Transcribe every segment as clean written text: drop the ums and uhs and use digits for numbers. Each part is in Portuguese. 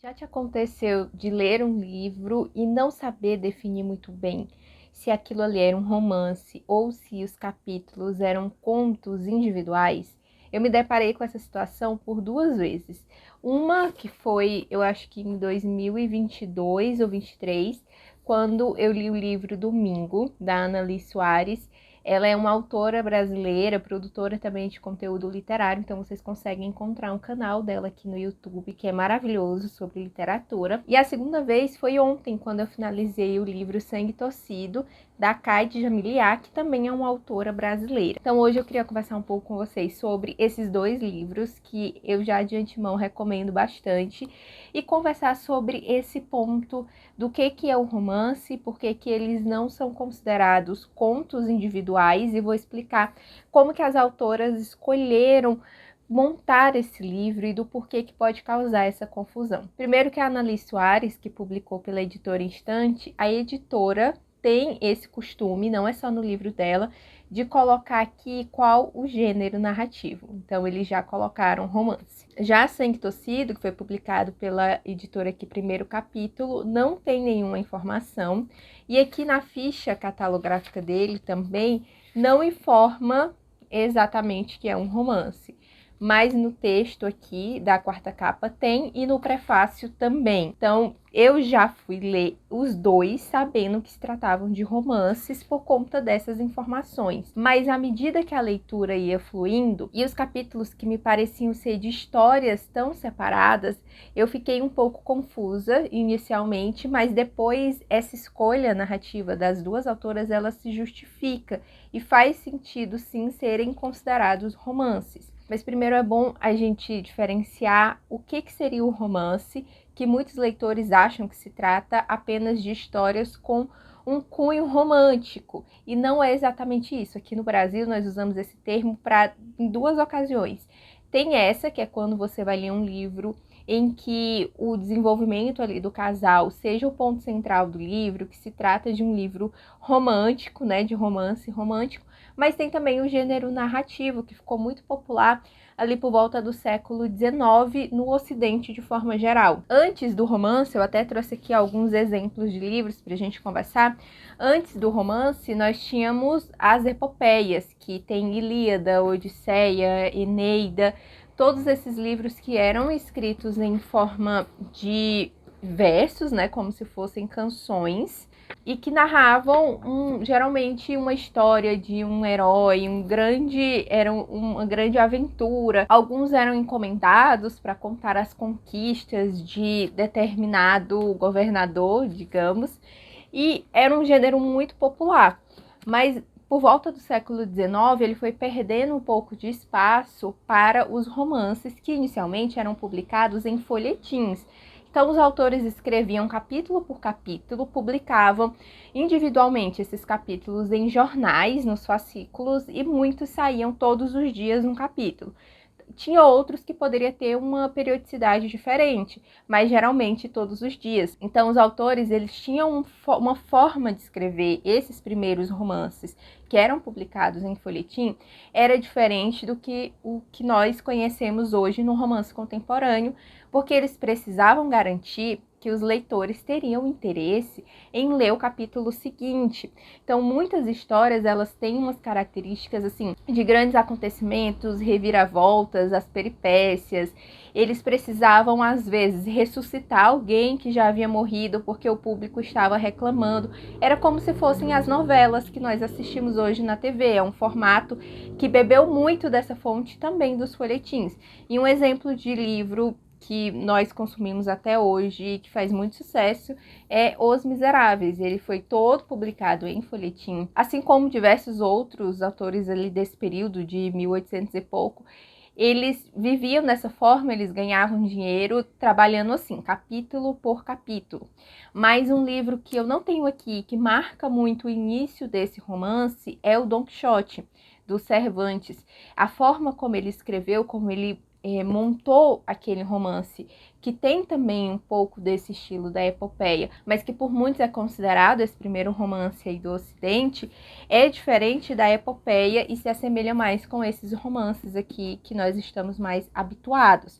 Já te aconteceu de ler um livro e não saber definir muito bem se aquilo ali era um romance ou se os capítulos eram contos individuais? Eu me deparei com essa situação por duas vezes. Uma que foi, eu acho que em 2022 ou 23, quando eu li o livro Domingo, da Anna Soares. Ela é uma autora brasileira, produtora também de conteúdo literário, então vocês conseguem encontrar um canal dela aqui no YouTube, que é maravilhoso, sobre literatura. E a segunda vez foi ontem, quando eu finalizei o livro Sangue Torcido, da Kaide Jamiliá, que também é uma autora brasileira. Então hoje eu queria conversar um pouco com vocês sobre esses dois livros, que eu já de antemão recomendo bastante, e conversar sobre esse ponto do que é o romance, por que eles não são considerados contos individuais, e vou explicar como que as autoras escolheram montar esse livro e do porquê que pode causar essa confusão. Primeiro que a Anna Soares, que publicou pela editora Instante, a editora tem esse costume, não é só no livro dela, de colocar aqui qual o gênero narrativo. Então, eles já colocaram romance. Já Sangue Torcido, que foi publicado pela editora aqui, primeiro capítulo, não tem nenhuma informação. E aqui na ficha catalográfica dele também não informa exatamente que é um romance. Mas no texto aqui da quarta capa tem, e no prefácio também. Então, eu já fui ler os dois sabendo que se tratavam de romances por conta dessas informações. Mas à medida que a leitura ia fluindo e os capítulos que me pareciam ser de histórias tão separadas, eu fiquei um pouco confusa inicialmente, mas depois essa escolha narrativa das duas autoras, ela se justifica e faz sentido sim serem considerados romances. Mas primeiro é bom a gente diferenciar o que seria o romance, que muitos leitores acham que se trata apenas de histórias com um cunho romântico, e não é exatamente isso. Aqui no Brasil nós usamos esse termo em duas ocasiões. Tem essa, que é quando você vai ler um livro em que o desenvolvimento ali do casal seja o ponto central do livro, que se trata de um livro romântico, né, de romance romântico, mas tem também o gênero narrativo, que ficou muito popular ali por volta do século XIX no Ocidente de forma geral. Antes do romance, eu até trouxe aqui alguns exemplos de livros para a gente conversar. Antes do romance, nós tínhamos as epopeias, que tem Ilíada, Odisseia, Eneida, todos esses livros que eram escritos em forma de versos, né, como se fossem canções, e que narravam geralmente uma história de um herói, era uma grande aventura. Alguns eram encomendados para contar as conquistas de determinado governador, digamos, e era um gênero muito popular. Mas por volta do século XIX, ele foi perdendo um pouco de espaço para os romances, que inicialmente eram publicados em folhetins. Então, os autores escreviam capítulo por capítulo, publicavam individualmente esses capítulos em jornais, nos fascículos, e muitos saíam todos os dias um capítulo. Tinha outros que poderia ter uma periodicidade diferente, mas geralmente todos os dias. Então, os autores, eles tinham uma forma de escrever esses primeiros romances que eram publicados em folhetim, era diferente do que o que nós conhecemos hoje no romance contemporâneo, porque eles precisavam garantir que os leitores teriam interesse em ler o capítulo seguinte. Então, muitas histórias, elas têm umas características assim de grandes acontecimentos, reviravoltas, as peripécias. Eles precisavam às vezes ressuscitar alguém que já havia morrido porque o público estava reclamando. Era como se fossem as novelas que nós assistimos hoje na TV. É um formato que bebeu muito dessa fonte também dos folhetins. E um exemplo de livro que nós consumimos até hoje, que faz muito sucesso, é Os Miseráveis. Ele foi todo publicado em folhetim, assim como diversos outros autores ali desse período de 1800 e pouco. Eles viviam dessa forma, eles ganhavam dinheiro trabalhando assim, capítulo por capítulo. Mas um livro que eu não tenho aqui, que marca muito o início desse romance, é o Don Quixote, do Cervantes. A forma como ele escreveu, como ele montou aquele romance, que tem também um pouco desse estilo da epopeia, mas que por muitos é considerado esse primeiro romance aí do Ocidente, é diferente da epopeia e se assemelha mais com esses romances aqui que nós estamos mais habituados.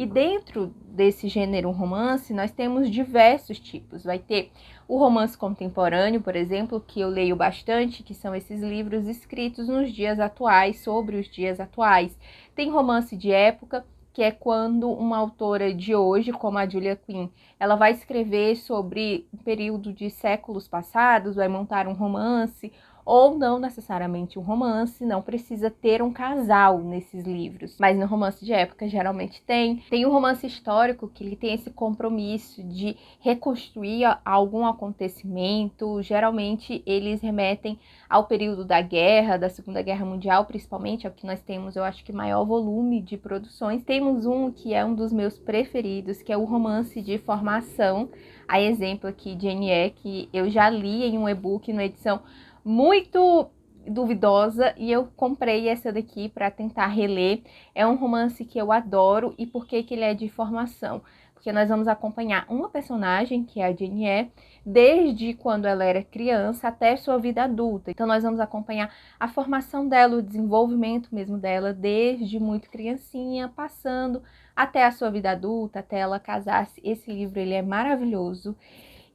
E dentro desse gênero romance, nós temos diversos tipos. Vai ter o romance contemporâneo, por exemplo, que eu leio bastante, que são esses livros escritos nos dias atuais, sobre os dias atuais. Tem romance de época, que é quando uma autora de hoje, como a Julia Quinn, ela vai escrever sobre um período de séculos passados, vai montar um romance, ou não necessariamente um romance, não precisa ter um casal nesses livros. Mas no romance de época geralmente tem. Tem o romance histórico, que ele tem esse compromisso de reconstruir algum acontecimento. Geralmente eles remetem ao período da guerra, da Segunda Guerra Mundial, principalmente, é o que nós temos, eu acho que maior volume de produções. Temos um que é um dos meus preferidos, que é o romance de formação. A exemplo aqui de Jane Eyre, que eu já li em um e-book, numa edição muito duvidosa, e eu comprei essa daqui para tentar reler. É um romance que eu adoro. E por que ele é de formação? Porque nós vamos acompanhar uma personagem, que é a Jane Eyre, desde quando ela era criança até sua vida adulta. Então nós vamos acompanhar a formação dela, o desenvolvimento mesmo dela, desde muito criancinha, passando até a sua vida adulta, até ela casar-se. Esse livro ele é maravilhoso.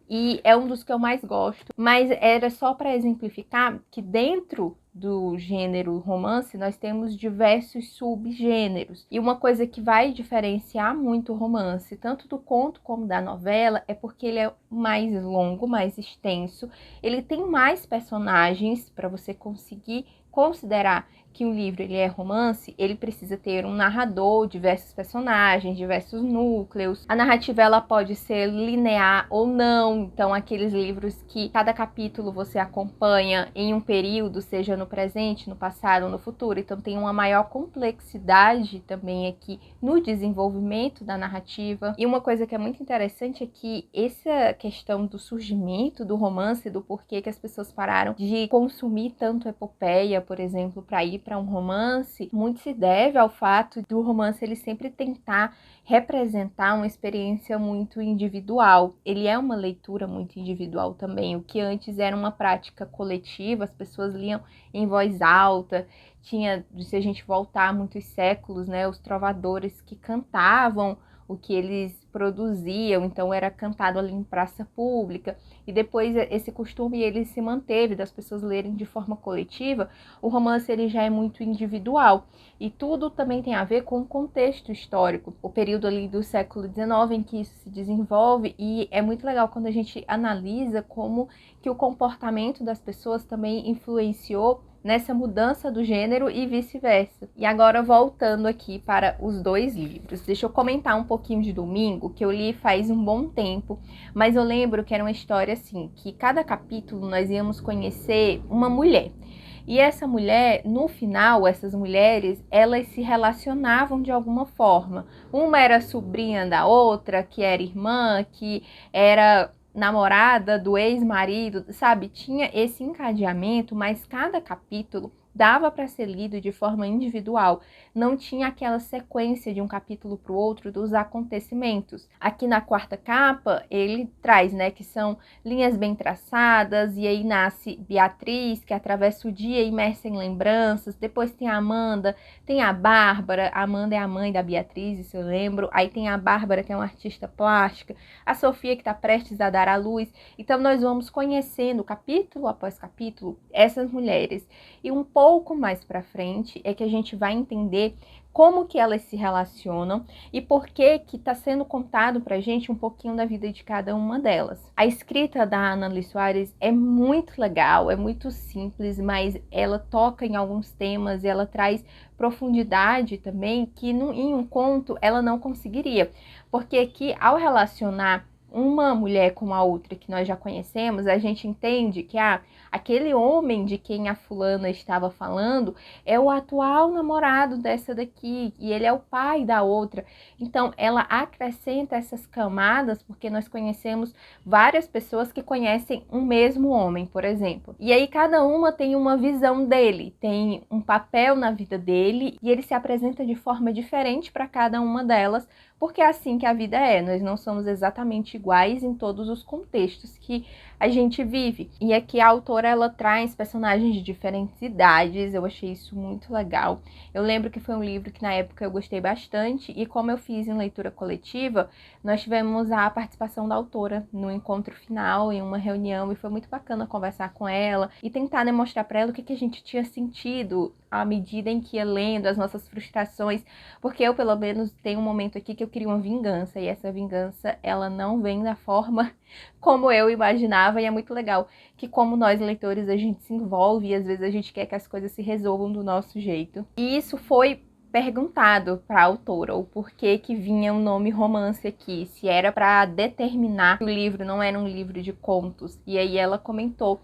E é um dos que eu mais gosto, mas era só para exemplificar que dentro do gênero romance nós temos diversos subgêneros. E uma coisa que vai diferenciar muito o romance, tanto do conto como da novela, é porque ele é mais longo, mais extenso, ele tem mais personagens para você conseguir considerar que um livro ele é romance. Ele precisa ter um narrador, diversos personagens, diversos núcleos. A narrativa ela pode ser linear ou não, então aqueles livros que cada capítulo você acompanha em um período, seja no presente, no passado ou no futuro, então tem uma maior complexidade também aqui no desenvolvimento da narrativa. E uma coisa que é muito interessante é que essa questão do surgimento do romance, do porquê que as pessoas pararam de consumir tanto epopeia, por exemplo, para ir para um romance, muito se deve ao fato do romance ele sempre tentar representar uma experiência muito individual. Ele é uma leitura muito individual também, o que antes era uma prática coletiva, as pessoas liam em voz alta. Tinha, se a gente voltar muitos séculos, né, os trovadores que cantavam o que eles produziam, então era cantado ali em praça pública, e depois esse costume ele se manteve das pessoas lerem de forma coletiva. O romance ele já é muito individual, e tudo também tem a ver com o contexto histórico, o período ali do século XIX em que isso se desenvolve, e é muito legal quando a gente analisa como que o comportamento das pessoas também influenciou nessa mudança do gênero e vice-versa. E agora voltando aqui para os dois livros, deixa eu comentar um pouquinho de Domingo, que eu li faz um bom tempo, mas eu lembro que era uma história assim, que cada capítulo nós íamos conhecer uma mulher. E essa mulher, no final, essas mulheres, elas se relacionavam de alguma forma. Uma era sobrinha da outra, que era irmã, que era namorada do ex-marido, sabe? Tinha esse encadeamento, mas cada capítulo dava para ser lido de forma individual. Não tinha aquela sequência de um capítulo para o outro dos acontecimentos. Aqui na quarta capa, ele traz, né, que são linhas bem traçadas, e aí nasce Beatriz, que atravessa o dia imersa em lembranças. Depois tem a Amanda, tem a Bárbara. A Amanda é a mãe da Beatriz, isso eu lembro. Aí tem a Bárbara, que é uma artista plástica. A Sofia, que está prestes a dar à luz. Então nós vamos conhecendo capítulo após capítulo essas mulheres. E um pouco mais para frente é que a gente vai entender como que elas se relacionam e por que que está sendo contado para a gente um pouquinho da vida de cada uma delas. A escrita da Ana Luiz Soares é muito legal, é muito simples, mas ela toca em alguns temas e ela traz profundidade também que em um conto ela não conseguiria, porque aqui ao relacionar uma mulher com a outra que nós já conhecemos, a gente entende que aquele homem de quem a fulana estava falando é o atual namorado dessa daqui, e ele é o pai da outra. Então ela acrescenta essas camadas, porque nós conhecemos várias pessoas que conhecem um mesmo homem, por exemplo. E aí cada uma tem uma visão dele, tem um papel na vida dele, e ele se apresenta de forma diferente para cada uma delas, porque é assim que a vida é, nós não somos exatamente iguais em todos os contextos que a gente vive. E aqui a autora, ela traz personagens de diferentes idades, eu achei isso muito legal. Eu lembro que foi um livro que na época eu gostei bastante, e como eu fiz em leitura coletiva, nós tivemos a participação da autora no encontro final, em uma reunião, e foi muito bacana conversar com ela e tentar demonstrar para ela o que a gente tinha sentido à medida em que ia lendo, as nossas frustrações, porque eu, pelo menos, tenho um momento aqui que eu queria uma vingança, e essa vingança, ela não vem da forma como eu imaginava, e é muito legal que, como nós leitores, a gente se envolve e às vezes a gente quer que as coisas se resolvam do nosso jeito. E isso foi perguntado para a autora o porquê que vinha o nome romance aqui, se era para determinar que o livro não era um livro de contos. E aí ela comentou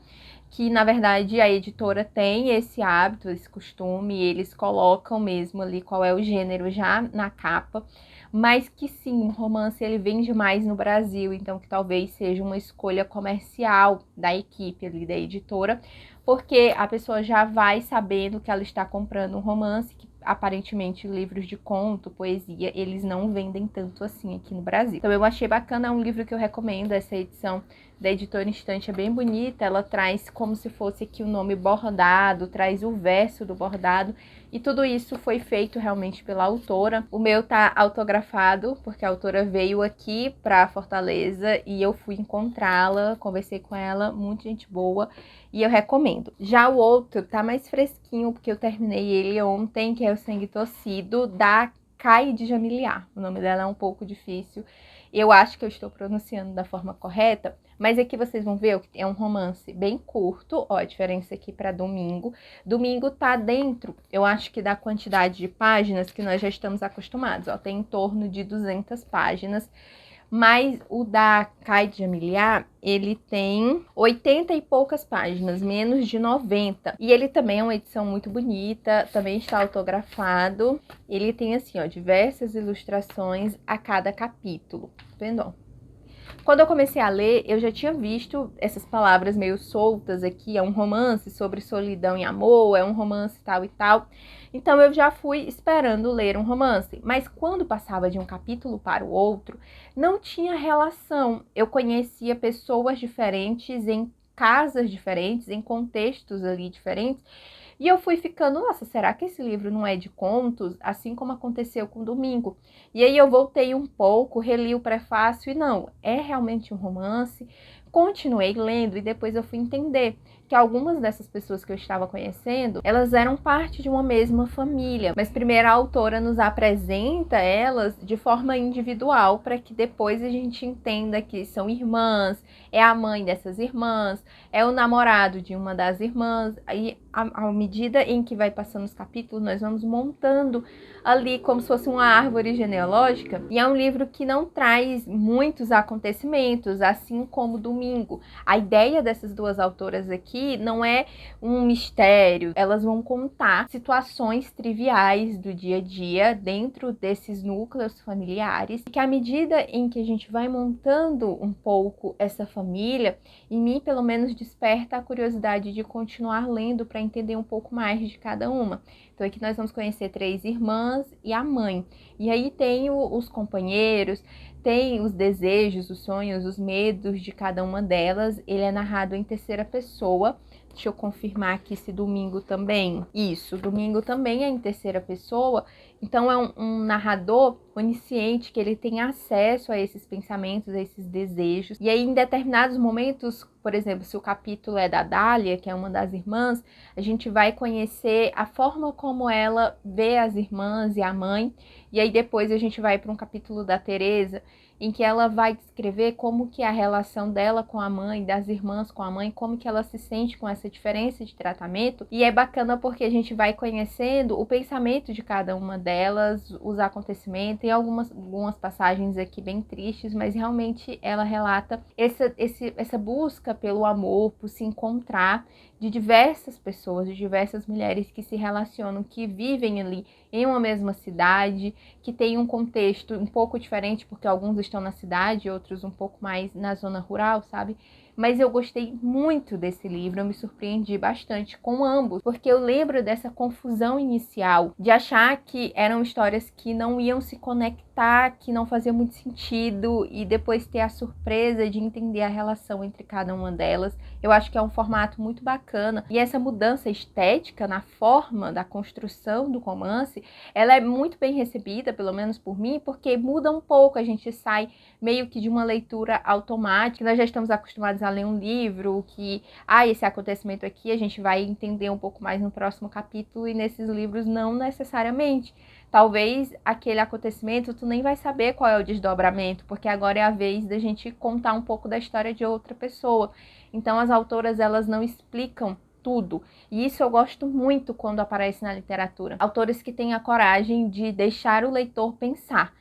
que, na verdade, a editora tem esse hábito, esse costume, e eles colocam mesmo ali qual é o gênero já na capa, mas que sim, o romance ele vende mais no Brasil, então que talvez seja uma escolha comercial da equipe ali da editora, porque a pessoa já vai sabendo que ela está comprando um romance, que aparentemente livros de conto, poesia, eles não vendem tanto assim aqui no Brasil. Então eu achei bacana, é um livro que eu recomendo, essa edição da Editora Instante é bem bonita, ela traz como se fosse aqui o nome bordado, traz o verso do bordado, e tudo isso foi feito realmente pela autora. O meu tá autografado, porque a autora veio aqui pra Fortaleza e eu fui encontrá-la, conversei com ela, muito gente boa, e eu recomendo. Já o outro tá mais fresquinho, porque eu terminei ele ontem, que é o Sangue Torcido, da Kai Djamiliar. O nome dela é um pouco difícil, eu acho que eu estou pronunciando da forma correta, mas aqui vocês vão ver que é um romance bem curto, ó, a diferença aqui para domingo. Domingo tá dentro, eu acho que da quantidade de páginas que nós já estamos acostumados, ó, tem em torno de 200 páginas. Mas o da Kai Djamiliar, ele tem 80 e poucas páginas, menos de 90. E ele também é uma edição muito bonita, também está autografado. Ele tem assim, ó, diversas ilustrações a cada capítulo. Tá vendo, ó? Quando eu comecei a ler, eu já tinha visto essas palavras meio soltas aqui, é um romance sobre solidão e amor, é um romance tal e tal. Então eu já fui esperando ler um romance, mas quando passava de um capítulo para o outro, não tinha relação. Eu conhecia pessoas diferentes em casas diferentes, em contextos ali diferentes, e eu fui ficando, nossa, será que esse livro não é de contos? Assim como aconteceu com Domingo. E aí eu voltei um pouco, reli o prefácio e não, é realmente um romance. Continuei lendo e depois eu fui entender que algumas dessas pessoas que eu estava conhecendo, elas eram parte de uma mesma família. Mas primeiro a autora nos apresenta elas de forma individual para que depois a gente entenda que são irmãs, é a mãe dessas irmãs, é o namorado de uma das irmãs. Aí, à medida em que vai passando os capítulos, nós vamos montando ali como se fosse uma árvore genealógica. E é um livro que não traz muitos acontecimentos, assim como Domingo. A ideia dessas duas autoras aqui não é um mistério, elas vão contar situações triviais do dia a dia dentro desses núcleos familiares, que à medida em que a gente vai montando um pouco essa família, em mim pelo menos desperta a curiosidade de continuar lendo para entender um pouco mais de cada uma. Então aqui nós vamos conhecer 3 irmãs e a mãe. E aí tem os companheiros, tem os desejos, os sonhos, os medos de cada uma delas. Ele é narrado em terceira pessoa. Deixa eu confirmar aqui se Domingo também. Isso, Domingo também é em terceira pessoa. Então é um narrador onisciente que ele tem acesso a esses pensamentos, a esses desejos. E aí em determinados momentos, por exemplo, se o capítulo é da Dália, que é uma das irmãs, a gente vai conhecer a forma como ela vê as irmãs e a mãe. E aí depois a gente vai para um capítulo da Teresa, em que ela vai descrever como que é a relação dela com a mãe, das irmãs com a mãe, como que ela se sente com essa diferença de tratamento. E é bacana porque a gente vai conhecendo o pensamento de cada uma delas, os acontecimentos. Tem algumas passagens aqui bem tristes, mas realmente ela relata essa busca pelo amor, por se encontrar, de diversas pessoas, de diversas mulheres que se relacionam, que vivem ali em uma mesma cidade, que tem um contexto um pouco diferente, porque alguns estão na cidade, outros um pouco mais na zona rural, sabe? mas eu gostei muito desse livro, eu me surpreendi bastante com ambos, porque eu lembro dessa confusão inicial, de achar que eram histórias que não iam se conectar, que não fazia muito sentido, e depois ter a surpresa de entender a relação entre cada uma delas. Eu acho que é um formato muito bacana, e essa mudança estética na forma da construção do romance, ela é muito bem recebida, pelo menos por mim, porque muda um pouco, a gente sai meio que de uma leitura automática. Nós já estamos acostumados a ler um livro que, esse acontecimento aqui a gente vai entender um pouco mais no próximo capítulo, e nesses livros não necessariamente. Talvez aquele acontecimento tu nem vai saber qual é o desdobramento, porque agora é a vez da gente contar um pouco da história de outra pessoa. Então as autoras, elas não explicam tudo. E isso eu gosto muito quando aparece na literatura. Autores que têm a coragem de deixar o leitor pensar.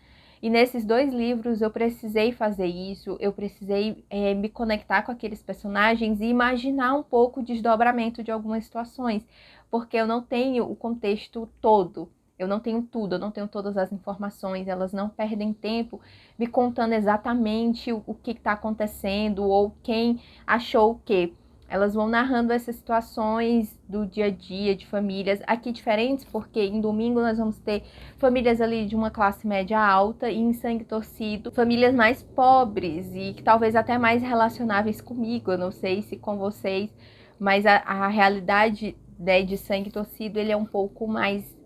E nesses 2 livros eu precisei fazer isso, eu precisei me conectar com aqueles personagens e imaginar um pouco o desdobramento de algumas situações, porque eu não tenho o contexto todo, eu não tenho tudo, eu não tenho todas as informações, elas não perdem tempo me contando exatamente o que está acontecendo ou quem achou o quê. Elas vão narrando essas situações do dia a dia, de famílias aqui diferentes, porque em Domingo nós vamos ter famílias ali de uma classe média alta, e em Sangue Torcido, famílias mais pobres e que talvez até mais relacionáveis comigo, eu não sei se com vocês, mas a realidade, né, de Sangue Torcido, ele é um pouco mais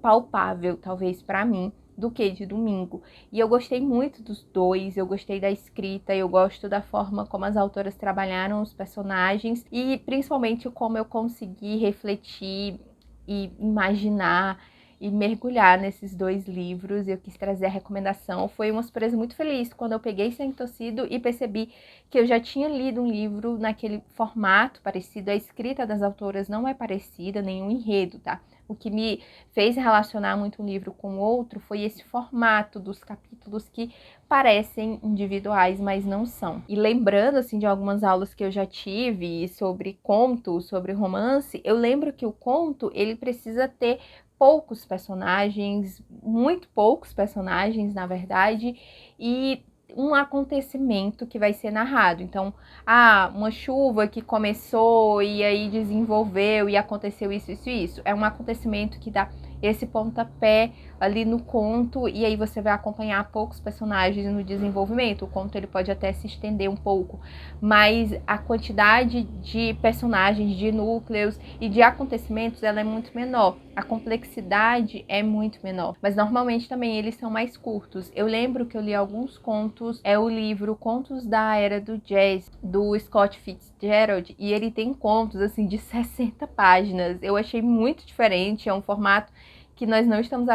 palpável, talvez para mim, do que de Domingo. E eu gostei muito dos 2, eu gostei da escrita, eu gosto da forma como as autoras trabalharam os personagens e principalmente como eu consegui refletir e imaginar e mergulhar nesses 2 livros. Eu quis trazer a recomendação. Foi uma surpresa muito feliz quando eu peguei Sangue Torcido e percebi que eu já tinha lido um livro naquele formato parecido. A escrita das autoras não é parecida, nenhum enredo, tá? O que me fez relacionar muito um livro com o outro foi esse formato dos capítulos que parecem individuais, mas não são. E lembrando, assim, de algumas aulas que eu já tive sobre conto, sobre romance, eu lembro que o conto, ele precisa ter poucos personagens, muito poucos personagens, na verdade, e um acontecimento que vai ser narrado. Então, uma chuva que começou e aí desenvolveu e aconteceu isso, isso, isso. É um acontecimento que dá esse pontapé ali no conto, e aí você vai acompanhar poucos personagens no desenvolvimento. O conto, ele pode até se estender um pouco, mas a quantidade de personagens, de núcleos e de acontecimentos, ela é muito menor. A complexidade é muito menor, mas normalmente também eles são mais curtos. Eu lembro que eu li alguns contos, o livro Contos da Era do Jazz, do Scott Fitzgerald, e ele tem contos assim de 60 páginas. Eu achei muito diferente, é um formato que nós não estamos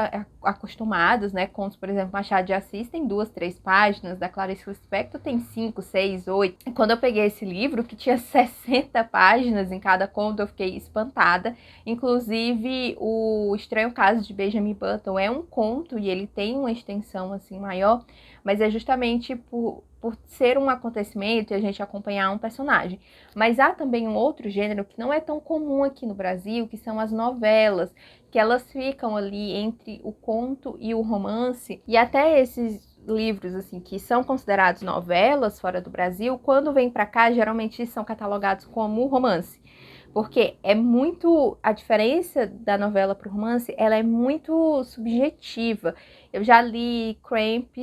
acostumados, né? Contos, por exemplo, Machado de Assis tem 2, 3 páginas, da Clarice Lispector tem 5, 6, 8. E quando eu peguei esse livro, que tinha 60 páginas em cada conto, eu fiquei espantada. Inclusive, o Estranho Caso de Benjamin Button é um conto e ele tem uma extensão assim maior, mas é justamente por ser um acontecimento e a gente acompanhar um personagem. Mas há também um outro gênero que não é tão comum aqui no Brasil, que são as novelas, que elas ficam ali entre o conto e o romance, e até esses livros assim que são considerados novelas fora do Brasil, quando vêm para cá, geralmente são catalogados como romance. Porque é muito, a diferença da novela para o romance, ela é muito subjetiva. Eu já li Cramp,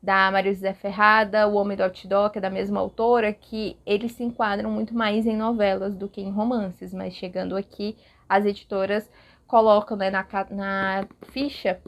da Maria José Ferrada, O Homem do Outdoor, que é da mesma autora, que eles se enquadram muito mais em novelas do que em romances, mas chegando aqui, as editoras colocam, né, na ficha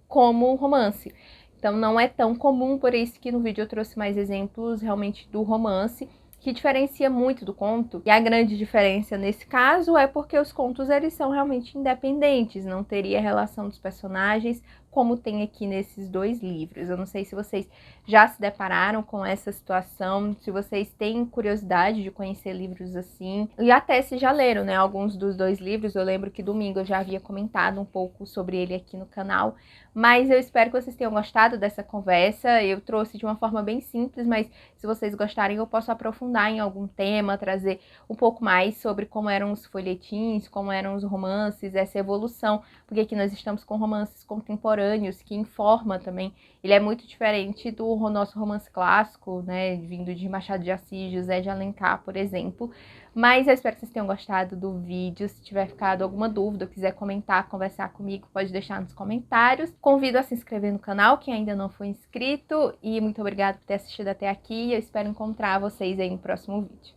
como romance. Então não é tão comum, por isso que no vídeo eu trouxe mais exemplos realmente do romance, que diferencia muito do conto. E a grande diferença nesse caso é porque os contos, eles são realmente independentes, não teria relação dos personagens como tem aqui nesses 2 livros. Eu não sei se vocês já se depararam com essa situação, se vocês têm curiosidade de conhecer livros assim, e até se já leram, né, alguns dos 2 livros. Eu lembro que domingo eu já havia comentado um pouco sobre ele aqui no canal, Mas eu espero que vocês tenham gostado dessa conversa. Eu trouxe de uma forma bem simples, mas se vocês gostarem, eu posso aprofundar em algum tema, trazer um pouco mais sobre como eram os folhetins, como eram os romances, essa evolução, porque aqui nós estamos com romances contemporâneos, que informa também. Ele é muito diferente do nosso romance clássico, né, vindo de Machado de Assis, José de Alencar, por exemplo. Mas eu espero que vocês tenham gostado do vídeo. Se tiver ficado alguma dúvida ou quiser comentar, conversar comigo, pode deixar nos comentários. Convido a se inscrever no canal, quem ainda não foi inscrito. E muito obrigada por ter assistido até aqui. Eu espero encontrar vocês aí no próximo vídeo.